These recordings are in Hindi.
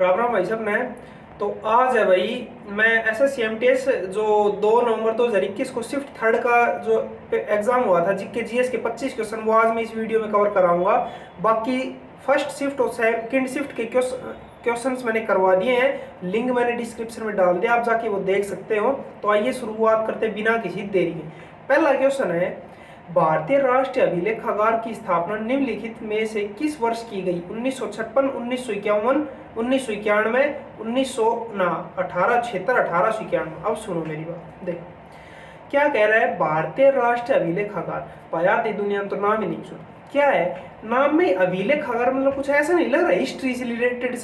राम राम भाई सब ने। तो आज है भाई, मैं SSC MTS जो 2 नवंबर 2021 को शिफ्ट थर्ड का जो एग्जाम हुआ था जीके जीएस के 25 क्वेश्चन, वो आज मैं इस वीडियो में कवर कराऊंगा। बाकी फर्स्ट शिफ्ट और सेकंड शिफ्ट के क्वेश्चंस मैंने करवा दिए हैं, लिंक मैंने डिस्क्रिप्शन में डाल दिया, आप जाके वो देख सकते हो। तो आइए शुरुआत करते बिना किसी देरी के। पहला क्वेश्चन है, भारतीय राष्ट्रीय अभिलेखागार की स्थापना निम्नलिखित में से किस वर्ष की गई? 1956, 1951, 1991, 1876, 1891। अब सुनो मेरी बात, देखो क्या कह रहा है। भारतीय राष्ट्रीय अभिलेखागार, पाया दुनिया तो नाम ही नहीं सुना। क्या है नाम में अभिलेखागार, मतलब कुछ ऐसा नहीं लग रहा है हिस्ट्री से रिलेटेड,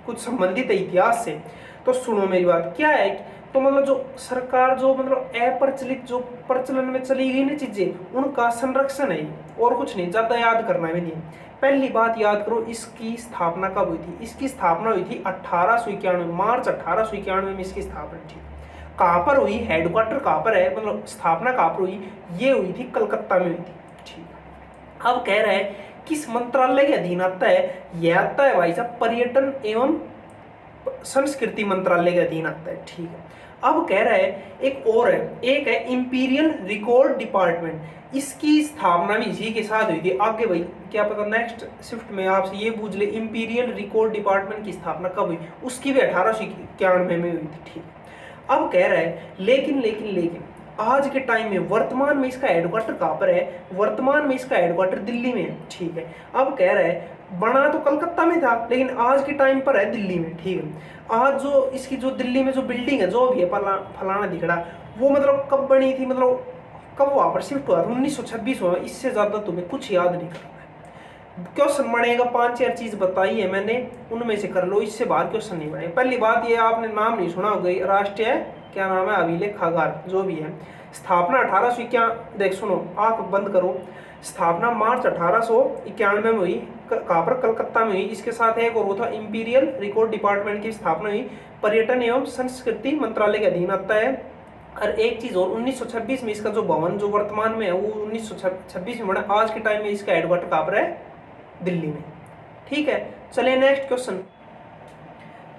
कुछ संबंधित है इतिहास से। तो सुनो मेरी बात, क्या है तो मतलब जो सरकार जो मतलब अप्रचलित जो प्रचलन में चली गई ना चीजें, उनका संरक्षण है और कुछ नहीं, ज्यादा याद करना भी नहीं। पहली बात याद करो, इसकी स्थापना कब हुई थी? इसकी स्थापना हुई थी 1891, मार्च 1891 में इसकी स्थापना थी। कहाँ पर हुई? हेडक्वार्टर कहाँ पर है, मतलब स्थापना कहाँ पर हुई? ये हुई थी कलकत्ता में हुई थी। ठीक, अब कह रहे हैं किस मंत्रालय के अधीन आता है? यह आता है भाई साहब पर्यटन एवं संस्कृति मंत्रालय के अधीन आता है। ठीक है, अब कह रहा है एक और है, एक है इंपीरियल रिकॉर्ड डिपार्टमेंट। इसकी स्थापना भी इसी के साथ हुई थी। आगे भाई क्या पता नेक्स्ट शिफ्ट में आपसे ये पूछ ले इंपीरियल रिकॉर्ड डिपार्टमेंट की स्थापना कब हुई, उसकी भी 1891 में हुई थी। ठीक, अब कह रहा है लेकिन आज के टाइम में वर्तमान में इसका हेडक्वार्टर कहाँ पर है? वर्तमान में इसका हेडक्वार्टर दिल्ली में है। ठीक है, अब कह रहा है बना तो कलकत्ता में था, लेकिन आज के टाइम पर है दिल्ली में। ठीक है, आज जो इसकी जो दिल्ली में जो बिल्डिंग है, जो भी है फलाना दिखड़ा, वो मतलब कब बनी थी, मतलब कब वहां पर शिफ्ट हुआ? 1926 हुआ। इससे ज्यादा तुम्हें कुछ याद नहीं करना है। क्वेश्चन बनेगा 5-4 चीज बताई है मैंने, उनमें से कर लो, इससे बाहर क्वेश्चन नहीं बनेगा। पहली बात ये, आपने नाम नहीं सुना होगा, राष्ट्रीय क्या नाम है अभिलेखागार जो भी है। स्थापना 1891, देख सुनो, आंख बंद करो। स्थापना मार्च 1891 में हुई। कहाँ पर? कलकत्ता में हुई। इसके साथ एक और वो था इंपीरियल रिकॉर्ड डिपार्टमेंट की स्थापना हुई, पर्यटन एवं संस्कृति मंत्रालय के अधीन आता है। और एक चीज और, 1926 में इसका जो भवन जो वर्तमान में है वो 1926 में बना। आज के टाइम में इसका हेडक्वार्टर कहाँ पर है? दिल्ली में। ठीक है, चलिए नेक्स्ट क्वेश्चन।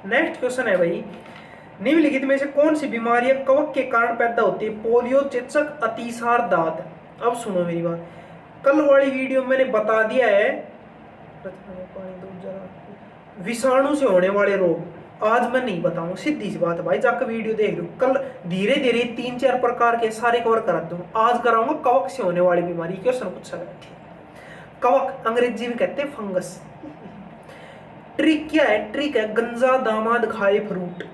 नेक्स्ट क्वेश्चन है भाई, निम्नलिखित में से कौन सी बीमारियां कवक के कारण पैदा होती है? पोलियो, चेचक, अतिसार, दाद। अब सुनो मेरी बात, कल वाली वीडियो मैंने बता दिया है विषाणु से होने वाले रोग, आज मैं नहीं बताऊंगा, सीधी सी बात है भाई, जाकर वीडियो देख लो। कल धीरे धीरे 3-4 प्रकार के सारे कवर कराता हूँ, आज कराऊंगा कवक से होने वाली बीमारी। क्वेश्चन पूछा गया। कवक अंग्रेजी में कहते हैं फंगस। ट्रिक क्या है? ट्रिक है गंजा दामाद खाए फ्रूट।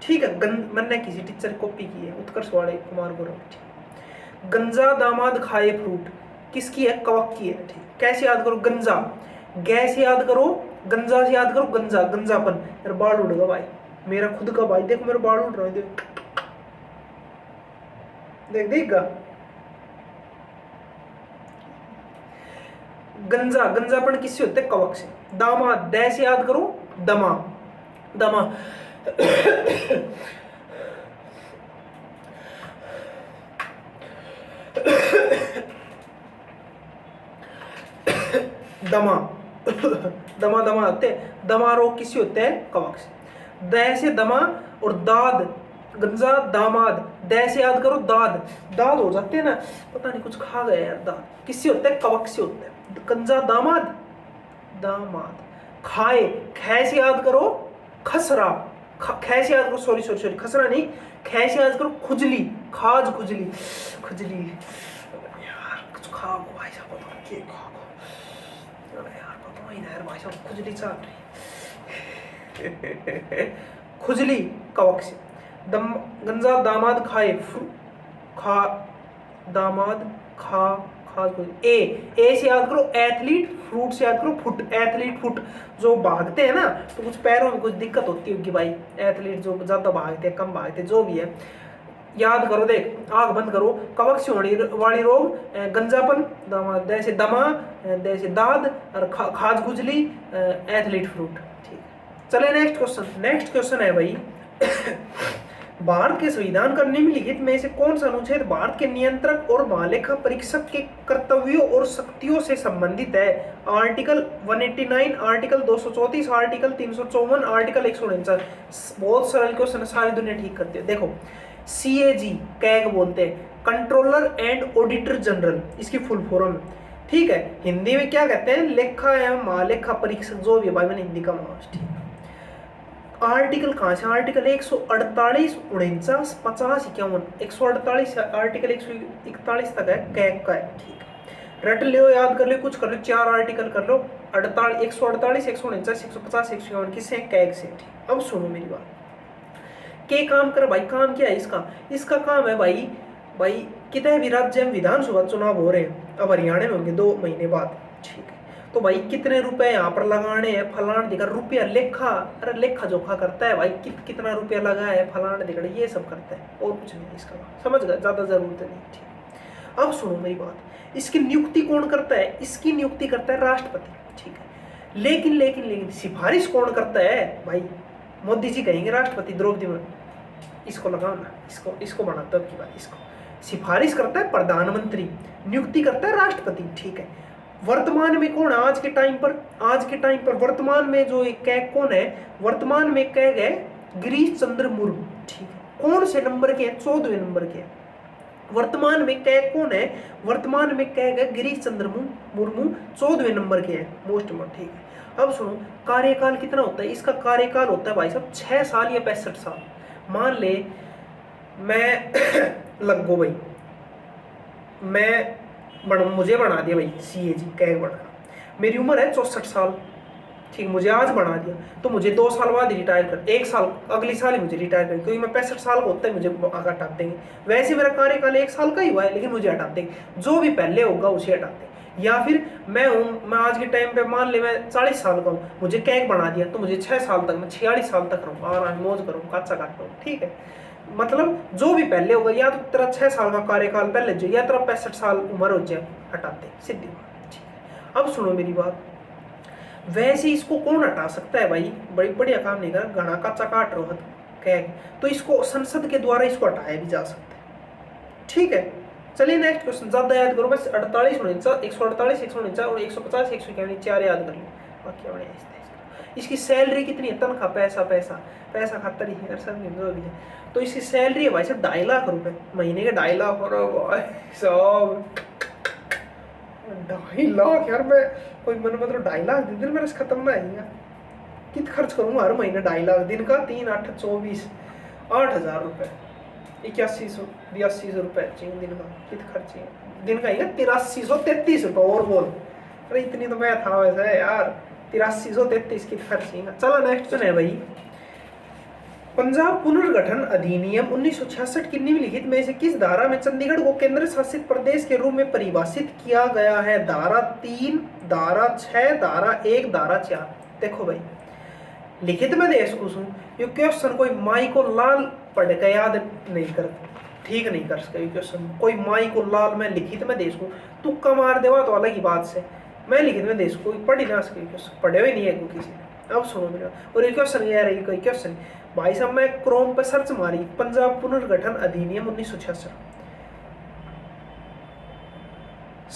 ठीक है, मैंने किसी टीचर कॉपी की है, उत्कर्ष वाले कुमार गौरव। गंजा दामाद खाए फ्रूट किसकी है? कवक की है। ठीक, कैसे याद करो? गंजा, गै से याद करो, गंजा से याद करो, गंजा, गंजापन। मेरा बाल उड़ गया भाई, मेरा खुद का भाई, देखो मेरा बाल उड़ रहा है, देख देगा। गंजा, गंजापन किससे होते? कवक से। दामाद, दै से याद करो, दमा, दमा। दमा, दमा दमा होते, दमा रोग किसी होते हैं? कवक से। दै से दमा और दाद, गंजा दामाद, दै से याद करो दाद, दाद हो जाते हैं ना, पता नहीं कुछ खा गया यार। दाद किससे होते हैं? कवक से होते हैं। गंजा दामाद, दामाद। खाए, खे से याद करो, खसरा, खे से याद करो, सॉरी सॉरी सॉरी, खसरा नहीं, खे से याद करो, खुजली, खाज, खुजली, खुजली। यार कुछ खाओ भाई साहब, पता नहीं क्या खाओ यार, पता नहीं यार भाई साहब, खुजली चल रही। खुजली कवक से। गंजा दामाद खाए, खा, दामाद खा, खा। ए से याद करो एथलीट, फ्रूट से याद करो फुट, एथलीट फुट। जो भागते हैं ना तो कुछ पैरों में कुछ दिक्कत होती होगी भाई, एथलीट जो ज्यादा भागते हैं, कम भागते, जो भी है याद करो। देख आंख बंद करो, कवक से होने वाली रोग, गंजापन, जैसे दमा, जैसे दाद, और खाज खुजली, एथलीट फ्रूट। ठीक, चले नेक्स्ट क्वेश्चन। नेक्स्ट क्वेश्चन है भाई, भारत के संविधान का निम्नलिखित में से कौन सा अनुच्छेद भारत के नियंत्रक और महालेखा परीक्षक के कर्तव्यों और शक्तियों से संबंधित है? Article 189, article 234, article 354, article 149। बहुत सरल क्वेश्चन, सारी दुनिया ठीक करती है। देखो, CAG कैग बोलते हैं, कंट्रोलर एंड ऑडिटर जनरल, इसकी फुल फॉर्म, ठीक है। हिंदी में क्या कहते हैं? लेखा एवं महालेखा परीक्षक, जो भी भाई मैंने हिंदी का मार्क्स, ठीक है। आर्टिकल कहाँ से? आर्टिकल 148, 49, 50, 51, 148 आर्टिकल 141 तक है, कैग का है, ठीक है। रट लो, याद कर लो, कुछ कर लो, 4 आर्टिकल कर लो, 148, 149, 150, 151 किससे? कैग से, ठीक। अब सुनो मेरी बात, के काम कर भाई, काम क्या है इसका? इसका काम है भाई कितने भी राज्य में विधानसभा चुनाव हो रहे हैं, अब हरियाणा में होंगे 2 महीने बाद, ठीक है। तो भाई कितने रुपए यहाँ पर लगाने हैं, फलाना दिखा रुपया, लेखा, अरे लेखा जोखा करता है भाई, कितना रुपया लगा है, फलाना दिखा, ये सब करता है, और कुछ नहीं इसका, समझ गए? ज्यादा जरूरत नहीं, ठीक। अब सुनो मेरी बात, इसकी नियुक्ति कौन करता है? इसकी नियुक्ति करता है राष्ट्रपति, ठीक है। लेकिन सिफारिश कौन करता है भाई? मोदी जी कहेंगे राष्ट्रपति, द्रौपदी मुर्मू, इसको लगाओ ना, इसको बनाता है की बात, इसको सिफारिश करता है प्रधानमंत्री, नियुक्ति करता है राष्ट्रपति, ठीक है। वर्तमान में कौन है आज के टाइम पर वर्तमान में जो कैग कौन है? वर्तमान में कैग है गिरीश चंद्र मुर्मू, ठीक है। कौन से नंबर के हैं? 14वें नंबर के। वर्तमान में कैग कौन है? वर्तमान में कैग है गिरीश चंद्र मुर्मू, 14वें नंबर के हैं, मोस्ट इम्पोर्टेंट, ठीक है। अब सुनो, कार्यकाल कितना होता है इसका? कार्यकाल होता है भाई साहब 6 साल या 65 साल। मान ले मैं लगो भाई, मुझे बना दिया भाई CAG कैग बना, मेरी उम्र है 64 साल, ठीक, मुझे आज बना दिया, तो मुझे 2 साल बाद ही रिटायर कर, 1 साल अगली साल ही मुझे रिटायर कर, क्योंकि मैं 65 साल का होता है मुझे हटा देंगे। वैसे मेरा कार्यकाल 1 साल का ही हुआ है, लेकिन मुझे हटा देंगे, जो भी पहले होगा उसे हटा देंगे। या फिर मैं आज के टाइम पे मान ले मैं 40 साल का हूँ, मुझे कैग बना दिया, तो मुझे 6 साल तक, मैं 46 साल तक रहूँ, आराम मौज करूँ, कच्चा काटूँ, ठीक है। मतलब जो भी पहले होगा, या तो तेरा 6 साल का कार्यकाल पहले जो, या तेरा 65 साल उम्र हो जाए, हटाते, सीधी बात, ठीक है। अब सुनो मेरी बात, वैसे इसको कौन हटा सकता है भाई? बड़ी बढ़िया काम नहीं कर, घना कच्चा काट रहा कैग, तो इसको संसद के द्वारा इसको हटाया भी जा सकता है, ठीक है। चलिए नेक्स्ट क्वेश्चन, ज्यादा याद करो, बस 48, 49, 148, 149 और 150, 151, 4 याद कर लो, बाकी बढ़िया। इसकी सैलरी कितनी है? तनख्वाह, पैसा खातर ही है, सब जो भी है। तो इसकी सैलरी है भाई साहब 2.5 लाख रुपए महीने के, 2.5 लाख हो रहा भाई साहब, 2.5 लाख यार। मैं कोई मन मतलब 2.5 लाख दिन मेरे से खत्म ना आएगा, कित खर्च करूंगा हर महीने 2.5 लाख, दिन का 3, 8, 24, 8,000 रुपए, 8100, 8200 रुपए चाहिए दिन का, कित खर्च है दिन का? 8333 रुपए, और बोल, अरे इतनी तो मैं था वैसे यार, 8333 की खर्च। चलो नेक्स्ट है भाई, पंजाब पुनर्गठन अधिनियम 1966 की निम्नलिखित में से किस धारा में चंडीगढ़ को केंद्र शासित प्रदेश के रूप में परिभाषित किया गया है? धारा 3, धारा 6, धारा 1, धारा 4। देखो भाई, लिखित में देश को सुन, ये क्वेश्चन कोई माई को लाल पढ़ के याद नहीं कर, ठीक नहीं कर सके क्वेश्चन, कोई माई को लाल में लिखित में देश को तुक्का मार देवा तो अलग ही बात से, मैं लिखित में देश को पढ़ ही ना सके, क्वेश्चन पढ़े हुए नहीं है को किसी ने। अब सुनो मेरा, और ये क्वेश्चन ये रही कोई क्वेश्चन भाई साहब, मैं क्रोम पे सर्च मारी पंजाब पुनर्गठन अधिनियम 1966,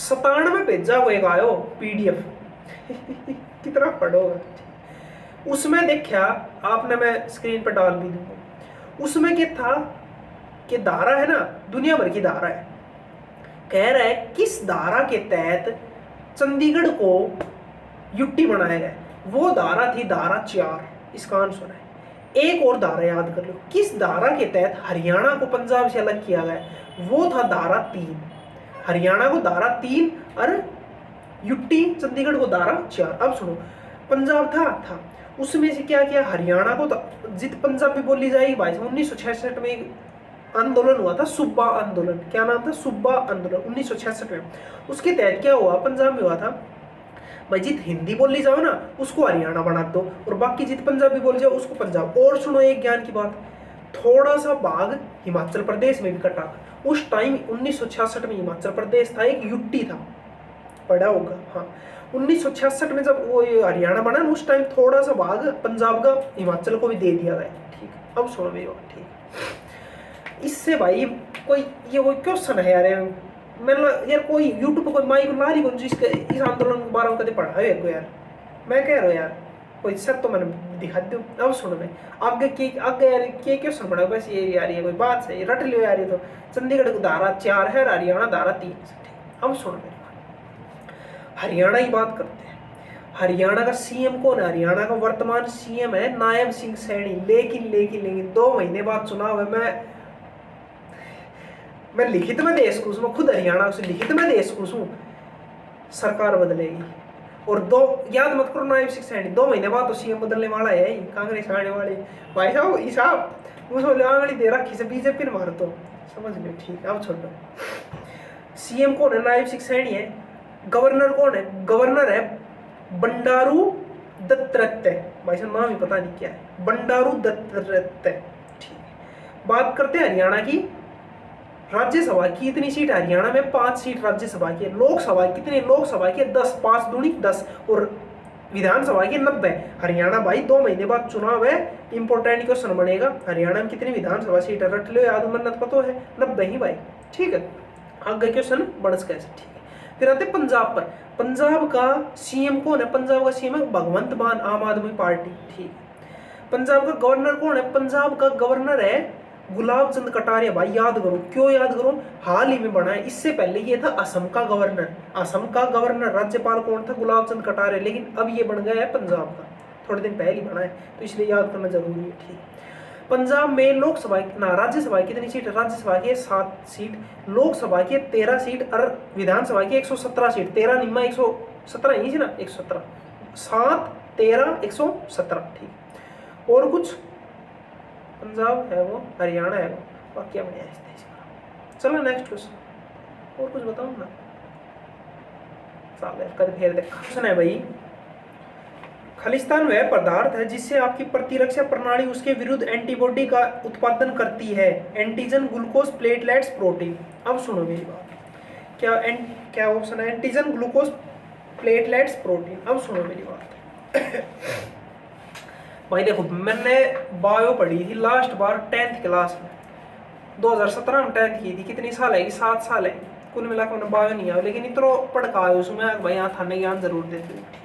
97 भेजा हुआ एक आयो PDF कितना पढ़ोगा? उसमें देखा आपने, मैं स्क्रीन पर डाल भी दूंगा, उसमें क्या था कि धारा है ना, दुनिया भर की धारा है, कह रहा है किस धारा के तहत चंडीगढ़ को यूटी बनाया गया, वो धारा थी धारा 4, इसका आंसर है। एक और धारा याद कर लो, किस धारा के तहत हरियाणा को पंजाब से अलग किया गया, वो था धारा 3, हरियाणा को धारा 3 और यूटी चंडीगढ़ को धारा 4। अब सुनो, पंजाब था उसमें से क्या किया, हरियाणा को जित पंजाबी बोली जाएगी भाई, 1966 में एक आंदोलन हुआ था, सुब्बा आंदोलन, क्या नाम था? सुब्बा आंदोलन, 1966 में। उसके तहत क्या हुआ, पंजाब में हुआ था भाई, जित हिंदी बोली जाओ ना उसको हरियाणा बना दो, और बाकी जित पंजाबी बोली जाओ उसको पंजाब। और सुनो एक ज्ञान की बात, थोड़ा सा भाग हिमाचल प्रदेश में भी कटा, उस टाइम 1966 में हिमाचल प्रदेश था, एक यूटी था, पढ़ा होगा, हाँ। 1966 में जब वो हरियाणा बना ना, उस टाइम थोड़ा सा भाग पंजाब का हिमाचल को भी दे दिया गया, ठीक है। अब सुनो मेरी बात, ठीक है। इससे भाई कोई ये कोई क्वेश्चन है यार, मतलब यार कोई यूट्यूब पर कोई माइक लारी को जिसके इस आंदोलन के बारे में कभी पढ़ा है को यार, मैं कह रहा हूँ यार कोई सब तो मैंने दिखा दो। अब सुनो मैं आगे यार के क्वेश्चन पढ़ा बस ये यार, ये कोई बात से रट लियो यार, ये तो चंडीगढ़ को धारा 4 है, हरियाणा धारा 3 है। अब सुनो मेरी बात, हरियाणा की बात करते हैं। हरियाणा का सीएम कौन है? हरियाणा का वर्तमान सीएम है नायब सिंह सैनी। लेकिन 2 महीने बाद चुनाव है। मैं लिखित में देश खुश हूँ, खुद हरियाणा से लिखित में देश खुश हूँ, सरकार बदलेगी। और 2 याद मत करो नायब सिंह सैनी 2 महीने बाद तो सीएम बदलने वाला है, कांग्रेस आने वाली। भाई साहब हिसाब मुझे आंगली दे रखी से बीजेपी ने मार तो समझ लो, ठीक है अब छोड़ो। सीएम कौन है? नायब सिंह सैनी है। गवर्नर कौन है? गवर्नर है बंडारू दत्तात्रेय। भाई साहब नाम ही पता नहीं क्या है, बंडारू दत्तात्रेय। ठीक है, बात करते हैं हरियाणा की। राज्यसभा की इतनी सीट हरियाणा में 5 सीट राज्यसभा की है। लोकसभा कितनी? लोकसभा की 10, 5 दूनी 10, और विधानसभा की 90। हरियाणा भाई 2 महीने बाद चुनाव है, इंपोर्टेंट क्वेश्चन बनेगा। हरियाणा में कितनी विधानसभा सीट है? रट लो याद, मन्नत पता है 90 ही भाई। ठीक है, आगे क्वेश्चन बढ़ कैसे। ठीक है, फिर आते पंजाब पर। पंजाब का सीएम कौन है? पंजाब का सीएम है भगवंत मान, आम आदमी पार्टी। ठीक है, पंजाब का गवर्नर कौन है? पंजाब का गवर्नर है गुलाब चंद कटारिया। भाई याद करो, क्यों याद करो? हाल ही में बना है, इससे पहले ये था असम का गवर्नर। असम का गवर्नर राज्यपाल कौन था? गुलाब चंद कटारिया। लेकिन अब ये बन गया है पंजाब का, थोड़े दिन पहले ही बना है, तो इसलिए याद करना जरूरी है। ठीक, पंजाब में लोकसभा ना राज्यसभा की कितनी सीट? राज्यसभा की 7 सीट, लोकसभा की 13 सीट, और विधानसभा की 117 सीट। 13 निम्मा 117 ही ना, 117 7 13 117। ठीक, और कुछ पंजाब है वो, हरियाणा है वो, बाकी बढ़िया है। चलो नेक्स्ट क्वेश्चन, और कुछ बताऊं ना, चल कर फिर देखा। क्वेश्चन है भाई, खालिस्तान वह पदार्थ है जिससे आपकी प्रतिरक्षा प्रणाली उसके विरुद्ध एंटीबॉडी का उत्पादन करती है। Antigen, glucose, platelets, protein. अब सुनो मेरी बात, क्या ऑप्शन है? Antigen, glucose, platelets, protein. अब सुनो मेरी बात भाई देखो, मैंने बायो पढ़ी थी लास्ट बार 10th क्लास में, 2017 में 10th की थी। कितनी साल है? 7 साल है कुल मिलाकर मैंने बायो नहीं आया, लेकिन इतना पढ़का आया उसमें भाई, यहाँ थाने ज्ञान जरूर देते हो। ठीक,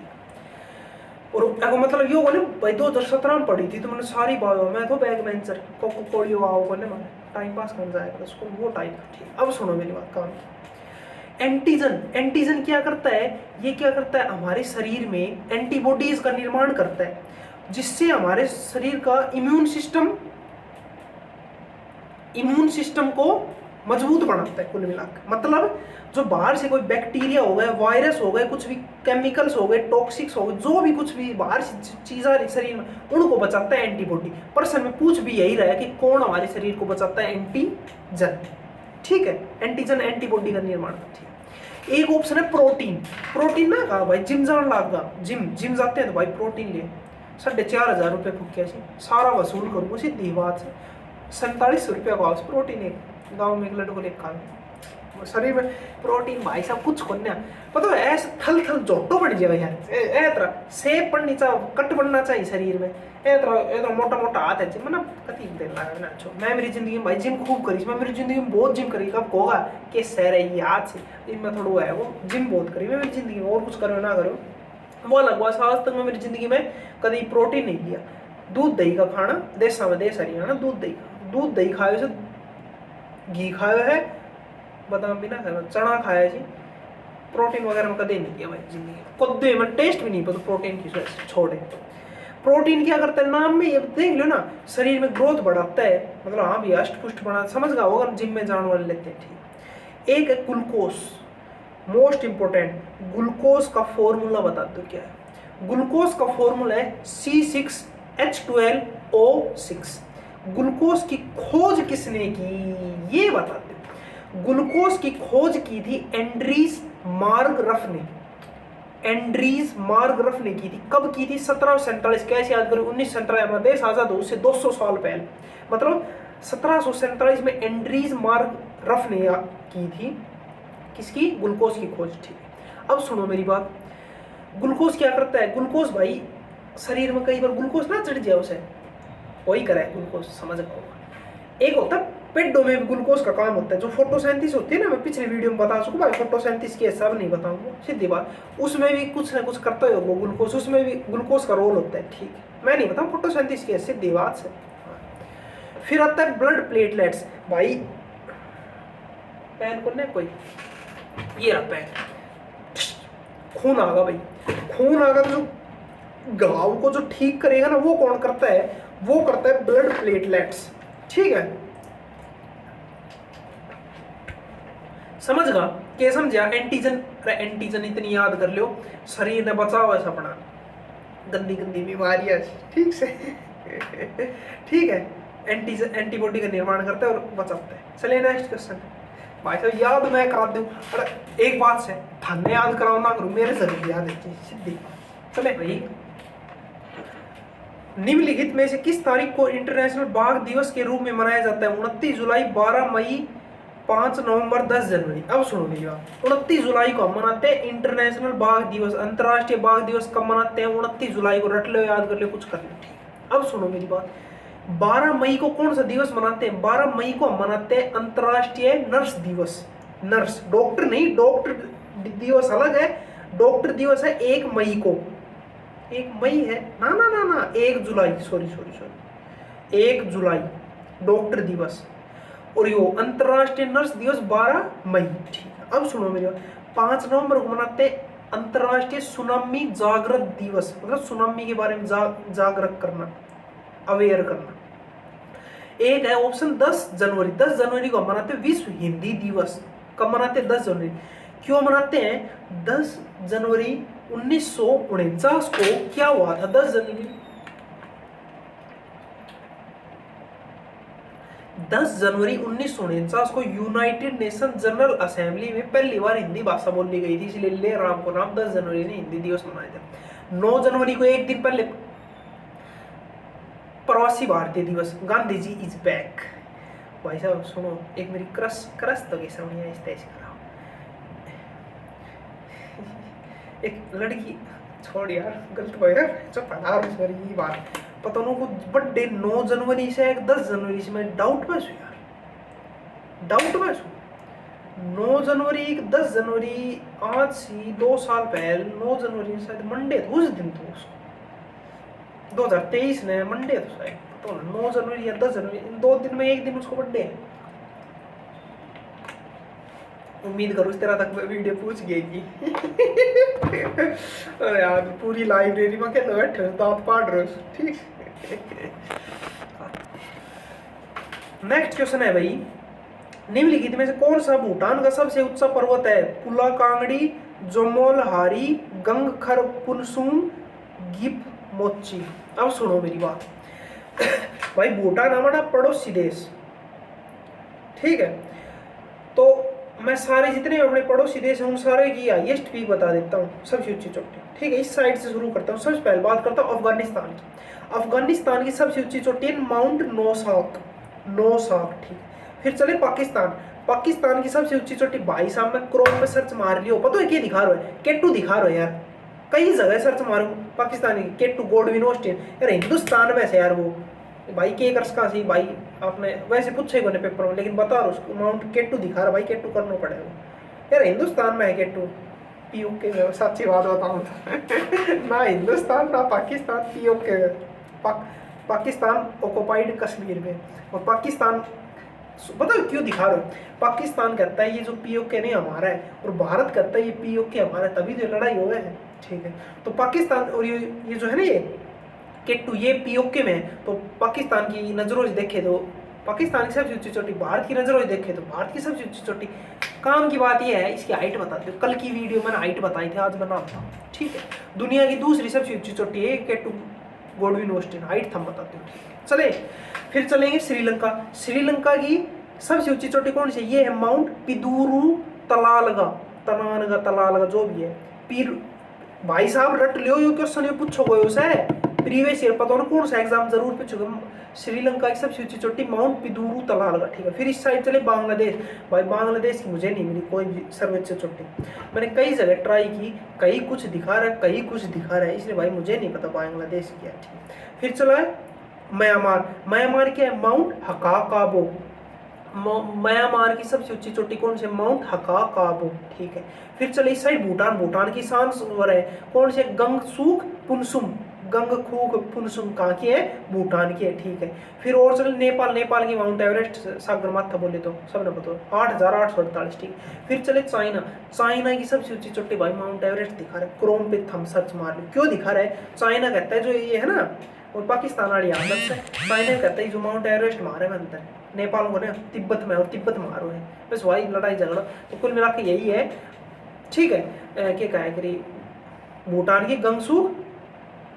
और मतलब ये बोले भाई 2017 में पढ़ी थी तो मैंने सारी बायो, मैं तो बैक बेंचर कोड़ी आओ बोले मैं टाइम पास कर जाएगा उसको वो टाइम। ठीक, अब सुनो मेरी बात काम की। एंटीजन क्या करता है? ये क्या करता है? हमारे शरीर में एंटीबॉडीज का निर्माण करता है, जिससे हमारे शरीर का इम्यून सिस्टम को मजबूत बनाता है कुल मिलाकर। मतलब जो बाहर से कोई बैक्टीरिया हो गए, वायरस हो गए, कुछ भी केमिकल्स हो गए, टॉक्सिक्स हो गए, जो भी कुछ भी बाहर से चीज़ें शरीर में, उनको बचाता है एंटीबॉडी। प्रश्न में पूछ भी यही रहा है कि कौन हमारे शरीर को बचाता है? एंटीजन। ठीक है, एंटीजन एंटीबॉडी का निर्माण करती है। एक ऑप्शन है प्रोटीन ना कहा भाई, जिम जान लागा, जिम जाते हैं तो भाई प्रोटीन ले 4,500 रुपये फूकिया से सारा वसूल करूँगा सीधी बात से। 4700 रुपया का प्रोटीन एक गाँव में एक लड़को लेकर खा शरीर में प्रोटीन भाई साहब कुछ करना पता है, ऐसा थल जोटो बन जाए यार। ए तरह सेप पड़नी चाहिए, कट बनना चाहिए शरीर में। ए तरह मोटा हाथ है जिम ना कति देर लगा अच्छो। मैं मेरी जिंदगी में भाई जिम खूब करी, मैं मेरी जिंदगी में बहुत जिम करी। कब होगा कि सह रही याद से इनमें थोड़ा है वो जिम बहुत करी मैं मेरी जिंदगी में, और कुछ करो ना करो वो अलग बात। आज तक मैं मेरी जिंदगी में कभी प्रोटीन नहीं लिया। दूध दही का खाना, देश हरियाणा, दूध दही खाए से, घी खाया है, बादाम भी ना खाया, चना खाया जी। प्रोटीन वगैरह में कभी नहीं किया भाई जिंदगी में, कभी मैं टेस्ट भी नहीं पता प्रोटीन की छोड़े। प्रोटीन क्या करता है? नाम में ये देख लो ना, शरीर में ग्रोथ बढ़ाता है, मतलब हाँ भी अष्ट पुष्ट बना, समझ गया होगा जिम में जाने वाले लेते हैं। ठीक, एक है ग्लूकोज, मोस्ट इंपोर्टेंट। ग्लूकोज का फॉर्मूला बता दो क्या है? ग्लूकोज का फॉर्मूला है C6H12O6। ग्लूकोज की खोज किसने की ये बता दो। ग्लूकोज की खोज की थी एंड्रीज मार्गरफ ने। एंड्रीज मार्गरफ ने की थी। कब की थी? 1747। कैसे याद करो? 1947 हमारा देश आजाद हो उससे 200 साल पहले, मतलब 1747 में एंड्रीज मार्गरफ ने की थी किसकी? ग्लूकोज की खोज। ठीक, अब सुनो मेरी बात, ग्लूकोज क्या करता है? ग्लूकोज भाई शरीर में कई बार ग्लूकोज ना चढ़ जाए उसे, वही करा है ग्लूकोज, समझ गया। एक होता है पेड़ों में भी ग्लूकोज का काम होता है। जो फोटोसिंथेसिस होती है ना, मैं पिछले वीडियो में बता चुका भाई, फोटोसिंथेसिस के सब नहीं बताऊंगा, सीधी बात। उसमें भी कुछ ना कुछ करता है वो ग्लूकोज, उसमें भी ग्लूकोज का रोल होता है, ठीक है, मैं नहीं बताऊँ फोटोसिंथेसिस के, सीधी बात से। फिर आता है ब्लड प्लेटलेट्स। भाई पेन करने कोई, ये रहा पेन, खून आगा भाई, खून आगा तो जो घाव को जो ठीक करेगा ना, वो कौन करता है, वो करता है ब्लड प्लेटलेट्स, ठीक है, समझ गा क्या समझा। एंटीजन, एंटीजन इतनी याद कर लो, शरीर ने बचाओ ऐसा अपना गंदी गंदी बीमारियां, ठीक से ठीक है, एंटीजन एंटीबॉडी का निर्माण करता है और बचाता है। चलिए नेक्स्ट क्वेश्चन। भाई साहब याद मैं करा दूं, अरे एक बात से थाने याद कराओ ना करूं, मेरे जरूर याद है सीधी। चले भाई, निम्नलिखित में से किस तारीख को इंटरनेशनल बाघ दिवस के रूप में मनाया जाता है? 29 जुलाई, 12 मई, 5 नवंबर, 10 जनवरी। अब सुनो मेरी बात, 29 जुलाई को हम मनाते हैं इंटरनेशनल बाघ दिवस, अंतर्राष्ट्रीय बाघ दिवस कब मनाते हैं? 29 जुलाई को, रट लो, याद कर लो, कुछ कर लो। अब सुनो मेरी बात, 12 मई को कौन सा दिवस मनाते हैं? 12 मई को हम मनाते हैं अंतर्राष्ट्रीय नर्स दिवस। नर्स, डॉक्टर नहीं, डॉक्टर दिवस अलग है, डॉक्टर दिवस है 1 मई को, 1 मई है ना ना ना ना 1 जुलाई, सॉरी सॉरी सॉरी, 1 जुलाई डॉक्टर दिवस, और यो अंतर्राष्ट्रीय नर्स दिवस 12 मई, ठीक है। अब सुनो मेरी बात, 5 नवंबर को मनाते हैं अंतर्राष्ट्रीय सुनामी जागृत दिवस, मतलब सुनामी के बारे में जागरूक करना, अवेयर करना। एक है ऑप्शन 10 जनवरी, 10 जनवरी को मनाते हैं विश्व हिंदी दिवस। कब मनाते हैं? 10 जनवरी। क्यों मनाते हैं? 10 जनवरी 1949 को क्या हुआ था? 10 जनवरी 1949 को यूनाइटेड नेशन जनरल असेंबली में पहली बार हिंदी भाषा बोली गई थी, इसलिए ले राम को नाम 10 जनवरी ने हिंदी दिवस मनाया था। 9 जनवरी को एक दिन पहले प्रवासी भारतीय दिवस, गांधी जी इज बैक। भाई साहब सुनो, एक मेरी क्रश तो कैसा होनी है, इस तरह से कराओ। एक लड़की, छोड़ यार, गलत हो यार, जो पढ़ा मेरी बात पता नहीं कुछ बर्थडे 9 जनवरी से 10 जनवरी से, मैं डाउट में हूँ यार, डाउट में हूँ। 9 जनवरी 10 जनवरी, आज से 2 साल पहले 9 जनवरी शायद मंडे था, उस दिन तो उसको 2023 ने मंडे तो शायद, तो 9 जनवरी या 10 जनवरी, इन 2 दिन में एक दिन उसको बर्थडे है। उम्मीद करूँ इस तरह तक वीडियो पूछ गई। अरे यार पूरी लाइब्रेरी में क्या बैठे दांत पाड़ रहे हो, ठीक। नेक्स्ट क्वेश्चन है भाई, निम्नलिखित में से कौन सा भूटान का सबसे ऊंचा पर्वत है? कुला कांगड़ी, जोमोलहारी, गंगखर पुनसुम, गिप मोची। अब सुनो मेरी बात भाई, भूटान हमारा पड़ोसी देश, ठीक है, तो मैं सारे जितने अपने पड़ोसी देश हैं उन सारे की हाईएस्ट पीक बता देता हूँ, सबसे ऊंची चोटी, ठीक है। इस साइड से शुरू करता हूँ, सबसे पहले बात करता हूँ अफगानिस्तान की। अफगानिस्तान की सबसे ऊंची चोटी है माउंट नौसाक, ठीक। फिर चले पाकिस्तान, पाकिस्तान की सबसे ऊंची चोटी, भाई साहब मैं क्रोम में सर्च मार लियो, पता है क्या दिखा रहा है? केटू दिखा रहा है यार, कई जगह सर्च मारो पाकिस्तानी केटू, गोडविन ऑस्टिन, यार हिंदुस्तान में से यार वो भाई के कर सका सी भाई, आपने वैसे पूछे कोने पेपर में, लेकिन बता रहा उसको माउंट केटू दिखा रहा भाई, केटू करना पड़ेगा यार, हिंदुस्तान में है केटू, पीओके में, सच्ची बात बताऊँ ना हिंदुस्तान ना पाकिस्तान, पीओके पाकिस्तान ऑक्युपाइड कश्मीर में, और पाकिस्तान पता है क्यों दिखा रहा है? पाकिस्तान कहता है ये जो पीओके नहीं हमारा है, और भारत कहता है ये पीओके हमारा है, तभी तो लड़ाई हुआ है, ठीक है। तो पाकिस्तान और ये जो है ना, ये केटू, ये पीओके में है, तो पाकिस्तान की नजरों से देखे तो पाकिस्तान की सबसे ऊंची चोटी, भारत की नजरों से देखे तो भारत की सबसे ऊंची चोटी। काम की बात यह है, इसकी हाइट बताते हो, कल की वीडियो मैंने हाइट बताई थी, आज मैं नाम था, ठीक है। दुनिया की दूसरी सबसे ऊंची चोटी है केटू, गोडविन ऑस्टिन, हाइट थम बताते हो, ठीक है। चले फिर चलेंगे श्रीलंका। श्रीलंका की सबसे ऊंची चोटी कौन सी? ये है माउंट पिदूरू तलालगा, जो भी है पीर। भाई साहब रट लियो, यो क्वेश्चन ये पूछो गयो से प्रीवियस ईयर, पता ना कौन सा एग्जाम जरूर पूछोगे। श्रीलंका की सबसे ऊंची चोटी माउंट पिदूरू तलालगा, ठीक है। फिर इस साइड चले बांग्लादेश, भाई बांग्लादेश की मुझे नहीं मिली कोई भी सर्वोच्च चोटी, मैंने कई जगह ट्राई की, कहीं कुछ दिखा रहा है, कहीं कुछ दिखा रहा है, इसलिए भाई मुझे नहीं पता बांग्लादेश की है, ठीक। फिर चला है म्यांमार, म्यांमार क्या है? माउंट हकाकाबो, म्यांमार की सबसे ऊंची चोटी कौन सी? माउंट हकाकाबो, ठीक है। फिर चले इस साइड भूटान, भूटान की सांसवर है कौन से? गंगसूक पुनसुम, गंगखूक पुनसुम कहाँ की है? भूटान की है, ठीक है। फिर और चले नेपाल, नेपाल की माउंट एवरेस्ट सागरमाथा बोले तो सबने पता 8,848, ठीक। फिर चले चाइना, चाइना की सबसे ऊंची चोटी भाई माउंट एवरेस्ट दिखा रहा है, क्रोम पे थम सर्च मार लो क्यों दिखा रहा है। चाइना कहता है जो ये है ना, और पाकिस्तान वाली आदत से चाइना कहता है जो माउंट एवरेस्ट मारे में अंदर, नेपाल को ना तिब्बत में, और तिब्बत मारो है, बस वही लड़ाई झगड़ा। तो कुल मिला के यही है, ठीक है। क्या कहा करी, भूटान की गंगसू